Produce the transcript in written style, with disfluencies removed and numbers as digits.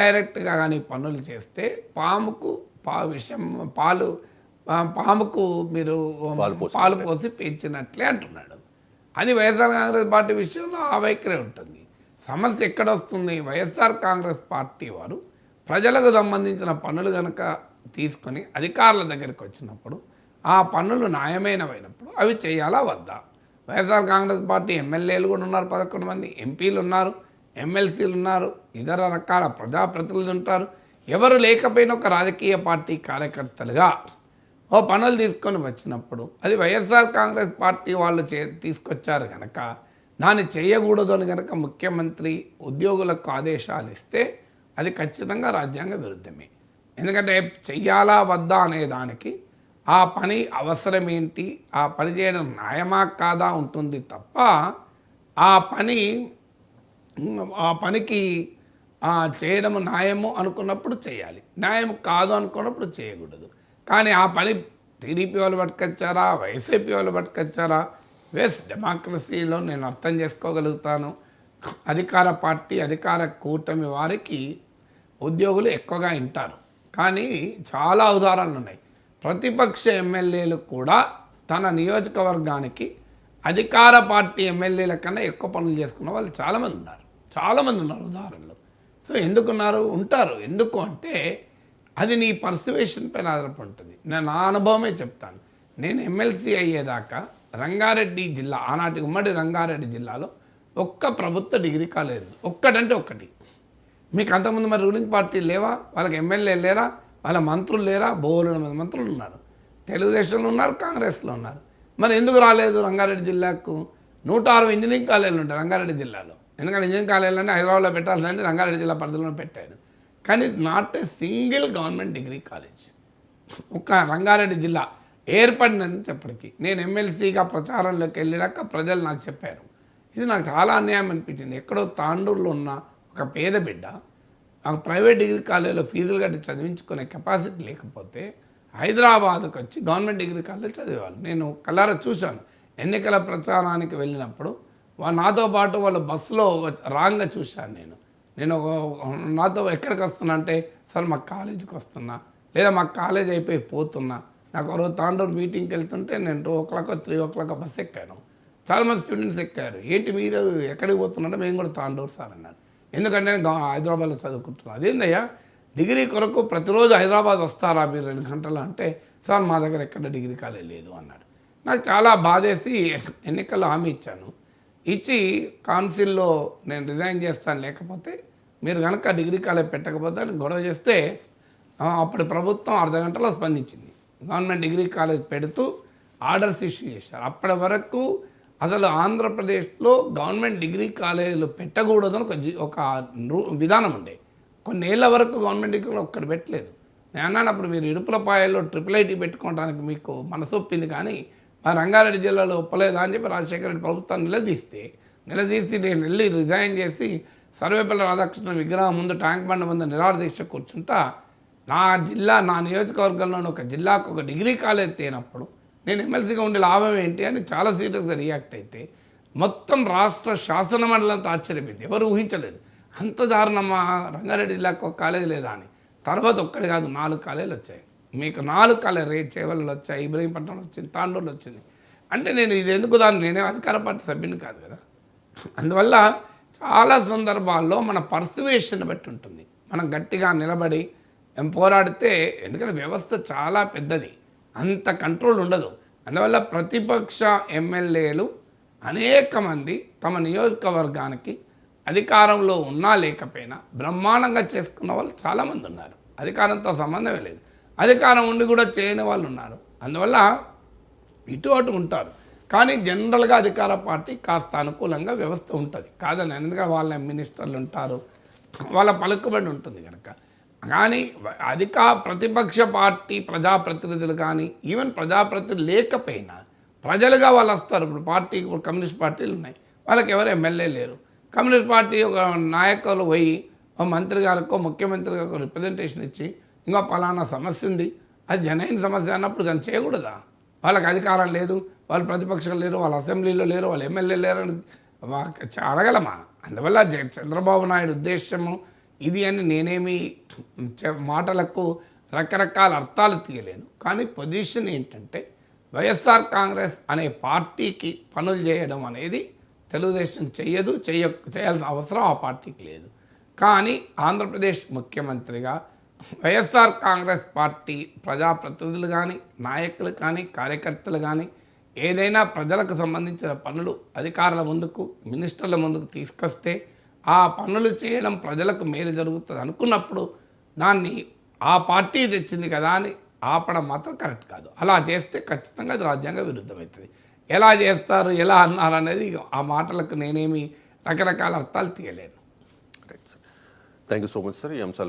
డైరెక్ట్గా కానీ పనులు చేస్తే పాముకు విషం పాముకు మీరు పాలు పోసి పెంచినట్లే అంటున్నాడు. అది వైఎస్ఆర్ కాంగ్రెస్ పార్టీ విషయంలో ఆ వైఖరే ఉంటుంది. సమస్య ఎక్కడ వస్తుంది? వైఎస్ఆర్ కాంగ్రెస్ పార్టీ వారు ప్రజలకు సంబంధించిన పనులు కనుక తీసుకొని అధికారుల దగ్గరికి వచ్చినప్పుడు ఆ పనులు న్యాయమైనవైనప్పుడు అవి చేయాలా వద్దా? వైఎస్ఆర్ కాంగ్రెస్ పార్టీ ఎమ్మెల్యేలు కూడా ఉన్నారు, 11 మంది ఎంపీలు ఉన్నారు, ఎమ్మెల్సీలు ఉన్నారు, ఇతర రకాల ప్రజాప్రతినిధులు ఉంటారు. ఎవరు లేకపోయినా ఒక రాజకీయ పార్టీ కార్యకర్తలుగా ఓ పనులు తీసుకొని వచ్చినప్పుడు అది వైఎస్ఆర్ కాంగ్రెస్ పార్టీ వాళ్ళు తీసుకొచ్చారు కనుక దాన్ని చేయకూడదు అని కనుక ముఖ్యమంత్రి ఉద్యోగులకు ఆదేశాలు ఇస్తే అది ఖచ్చితంగా రాజ్యాంగ విరుద్ధమే. ఎందుకంటే చెయ్యాలా వద్దా అనే దానికి ఆ పని అవసరం ఏంటి, ఆ పని చేయడం న్యాయమా కాదా ఉంటుంది తప్ప ఆ పనికి చేయడం న్యాయము అనుకున్నప్పుడు చేయాలి, న్యాయం కాదు అనుకున్నప్పుడు చేయకూడదు. కానీ ఆ పని టీడీపీ వాళ్ళు పట్టుకొచ్చారా, వైసీపీ వాళ్ళు పట్టుకొచ్చారా? డెమోక్రసీలో నేను అర్థం చేసుకోగలుగుతాను. అధికార పార్టీ, అధికార కూటమి వారికి ఉద్యోగులు ఎక్కువగా వింటారు. కానీ చాలా ఉదాహరణలు ఉన్నాయి. ప్రతిపక్ష ఎమ్మెల్యేలు కూడా తన నియోజకవర్గానికి అధికార పార్టీ ఎమ్మెల్యేల కన్నా ఎక్కువ పనులు చేసుకున్న వాళ్ళు చాలామంది ఉన్నారు ఉదాహరణలు. సో ఎందుకున్నారు? ఉంటారు. ఎందుకు అంటే అది నీ పర్సువేషన్ పైన ఆధారపడి ఉంటుంది. నేను నా అనుభవమే చెప్తాను. నేను ఎమ్మెల్సీ అయ్యేదాకా రంగారెడ్డి జిల్లా, ఆనాటి ఉమ్మడి రంగారెడ్డి జిల్లాలో ఒక్క ప్రభుత్వ డిగ్రీ కాలేజ్, ఒక్కటంటే ఒక్కటి. మీకు అంతకుముందు మరి రూలింగ్ పార్టీలు లేవా? వాళ్ళకి ఎమ్మెల్యే లేరా? వాళ్ళ మంత్రులు లేరా? బోలెడు మంది మంత్రులు ఉన్నారు. తెలుగుదేశంలో ఉన్నారు, కాంగ్రెస్లో ఉన్నారు. మరి ఎందుకు రాలేదు రంగారెడ్డి జిల్లాకు? 160 ఇంజనీరింగ్ కాలేజీలు ఉంటాయి రంగారెడ్డి జిల్లాలో. ఎందుకంటే ఇంజనీరింగ్ కాలేజీలన్నీ హైదరాబాద్లో పెట్టాల్సిందంటే రంగారెడ్డి జిల్లా పరిధిలో పెట్టారు. కానీ not a single government degree college ఒక్క రంగారెడ్డి జిల్లా ఏర్పడినని చెప్పడికి నేను ఎమ్మెల్సీగా ప్రచారంలోకి వెళ్ళాక ప్రజలు నాకు చెప్పారు. ఇది నాకు చాలా అన్యాయం అనిపించింది. ఎక్కడో తాండూరులో ఉన్న ఒక పేద బిడ్డ ఆ ప్రైవేట్ డిగ్రీ కాలేజీలో ఫీజులు కట్టి చదివించుకునే కెపాసిటీ లేకపోతే హైదరాబాద్కి వచ్చి గవర్నమెంట్ డిగ్రీ కాలేజ్ చదివేవాళ్ళు. నేను కళ్ళారా చూశాను. ఎన్నికల ప్రచారానికి వెళ్ళినప్పుడు నాతో పాటు వాళ్ళు బస్సులో రాంగా చూశాను. నేను నాతో ఎక్కడికి వస్తున్నా అంటే, సార్ మాకు కాలేజీకి వస్తున్నా, లేదా మాకు కాలేజ్ అయిపోయి పోతున్నా. నాకు ఒకరోజు తాండూరు మీటింగ్కి వెళ్తుంటే నేను 2 o'clock 3 o'clock బస్సు ఎక్కాను. చాలామంది స్టూడెంట్స్ ఎక్కారు. ఏంటి మీరు ఎక్కడికి పోతున్నారంటే మేము కూడా తాండూరు సార్ అన్నారు. ఎందుకంటే నేను హైదరాబాద్లో చదువుకుంటున్నాను. అదేందయ్యా డిగ్రీ కొరకు ప్రతిరోజు హైదరాబాద్ వస్తారా మీరు 2 గంటలు అంటే, సార్ మా దగ్గర ఎక్కడ డిగ్రీ కాలేజ్ లేదు అన్నాడు. నాకు చాలా బాధేసి ఎన్నికల్లో హామీ ఇచ్చాను. ఇచ్చి కౌన్సిల్లో నేను రిజైన్ చేస్తాను, లేకపోతే మీరు కనుక డిగ్రీ కాలేజ్ పెట్టకపోతే అని గొడవ చేస్తే అప్పటి ప్రభుత్వం అర్ధగంటలో స్పందించింది. గవర్నమెంట్ డిగ్రీ కాలేజ్ పెడుతూ ఆర్డర్స్ ఇష్యూ చేశారు. అప్పటి వరకు అసలు ఆంధ్రప్రదేశ్లో గవర్నమెంట్ డిగ్రీ కాలేజీలు పెట్టకూడదని ఒక విధానం ఉండే. కొన్నేళ్ల వరకు గవర్నమెంట్ డిగ్రీలో ఒక్కటి పెట్టలేదు. నేను అన్నాను అప్పుడు మీరు ఇడుపులపాయల్లో IIIT పెట్టుకోవడానికి మీకు మనసొప్పింది, కానీ మా రంగారెడ్డి జిల్లాలో ఒప్పలేదా అని చెప్పి రాజశేఖర రెడ్డి ప్రభుత్వాన్ని నిలదీసి నేను వెళ్ళి రిజైన్ చేసి సర్వేపల్లి రాధాకృష్ణ విగ్రహం ముందు ట్యాంక్ బండ్ ముందు నిరాదీక్ష కూర్చుంటా. నా నియోజకవర్గంలోని ఒక జిల్లాకు ఒక డిగ్రీ కాలేజ్ తేనప్పుడు నేను ఎమ్మెల్సీగా ఉండే లాభం ఏంటి అని చాలా సీరియస్గా రియాక్ట్ అయితే మొత్తం రాష్ట్ర శాసన మండలంతో ఆశ్చర్యపోయింది. ఎవరు ఊహించలేదు అంత దారుణమా రంగారెడ్డి జిల్లాకు ఒక కాలేజ్ లేదా అని. తర్వాత ఒక్కటి కాదు 4 కాలేజీలు వచ్చాయి. మీకు 4 కాలేజీలు చేవల్లో వచ్చాయి, ఇబ్రహీంపట్నంలో వచ్చింది, తాండూరులో వచ్చింది. అంటే నేను ఇది ఎందుకు నేనే అధికార పార్టీ సభ్యుని కాదు కదా. అందువల్ల చాలా సందర్భాల్లో మన పర్సువేషన్ బట్టి ఉంటుంది. మనం గట్టిగా నిలబడి పోరాడితే, ఎందుకంటే వ్యవస్థ చాలా పెద్దది, అంత కంట్రోల్ ఉండదు. అందువల్ల ప్రతిపక్ష ఎమ్మెల్యేలు అనేక మంది తమ నియోజకవర్గానికి అధికారంలో ఉన్నా లేకపోయినా బ్రహ్మాండంగా చేసుకున్న వాళ్ళు చాలామంది ఉన్నారు. అధికారంతో సంబంధమే లేదు, అధికారం ఉండి కూడా చేయని వాళ్ళు ఉన్నారు. అందువల్ల ఇటు అటు ఉంటారు. కానీ జనరల్గా అధికార పార్టీ కాస్త అనుకూలంగా వ్యవస్థ ఉంటుంది కాదని, ఎందుకంటే వాళ్ళ మినిస్టర్లు ఉంటారు, వాళ్ళ పలుకుబడి ఉంటుంది కనుక. కానీ ప్రతిపక్ష పార్టీ ప్రజాప్రతినిధులు కానీ ఈవెన్ ప్రజాప్రతినిధులు లేకపోయినా ప్రజలుగా వాళ్ళు వస్తారు. ఇప్పుడు కమ్యూనిస్ట్ పార్టీలు ఉన్నాయి, వాళ్ళకి ఎవరు ఎమ్మెల్యే లేరు. కమ్యూనిస్ట్ పార్టీ ఒక నాయకులు పోయి మంత్రి గారికో ముఖ్యమంత్రి గారికో రిప్రజెంటేషన్ ఇచ్చి ఇంకా పలానా సమస్య ఉంది, అది జనైన సమస్య అన్నప్పుడు దాన్ని చేయకూడదా? వాళ్ళకి అధికారం లేదు, వాళ్ళు ప్రతిపక్షం లేరు, వాళ్ళ అసెంబ్లీలో లేరు, వాళ్ళ ఎమ్మెల్యే లేరు అని అడగలమా? అందువల్ల చంద్రబాబు నాయుడు ఉద్దేశము ఇది అని నేనేమి మాటలకు రకరకాల అర్థాలు తీయలేను. కానీ పొజిషన్ ఏంటంటే వైఎస్ఆర్ కాంగ్రెస్ అనే పార్టీకి పనులు చేయడం అనేది తెలుగుదేశం చేయాల్సిన అవసరం ఆ పార్టీకి లేదు. కానీ ఆంధ్రప్రదేశ్ ముఖ్యమంత్రిగా వైఎస్ఆర్ కాంగ్రెస్ పార్టీ ప్రజాప్రతినిధులు కానీ, నాయకులు కానీ, కార్యకర్తలు కానీ ఏదైనా ప్రజలకు సంబంధించిన పనులు అధికారుల ముందుకు, మినిస్టర్ల ముందుకు తీసుకొస్తే ఆ పనులు చేయడం ప్రజలకు మేలు జరుగుతుంది అనుకున్నప్పుడు దాన్ని ఆ పార్టీ తెచ్చింది కదా అని ఆపడం మాత్రం కరెక్ట్ కాదు. అలా చేస్తే ఖచ్చితంగా అది రాజ్యాంగ విరుద్ధమవుతుంది. ఎలా చేస్తారు, ఎలా అన్నారు అనేది ఆ మాటలకు నేనేమి రకరకాల అర్థాలు తీయలేను. Right sir, thank you so much sir ఈ అంశాలకు